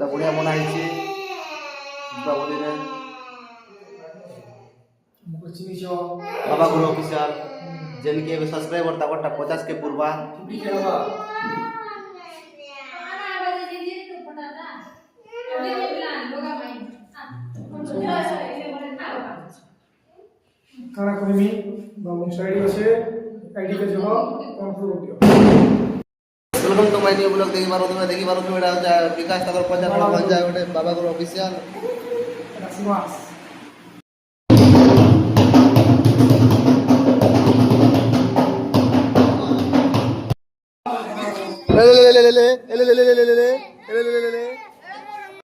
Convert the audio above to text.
बढ़िया बना बाबा गुरु ऑफिशियल जिनके सब्सक्राइबर ताकता 50 के पूर्वा কারা কইমি বাবু সাইডে আছে আইডি কে জব কনফার্ম দিও welcome to my new blog देखी बारो में बेटा विकास नगर पंजाब गोटे बाबा गुरु ऑफिशियल सुभाष ले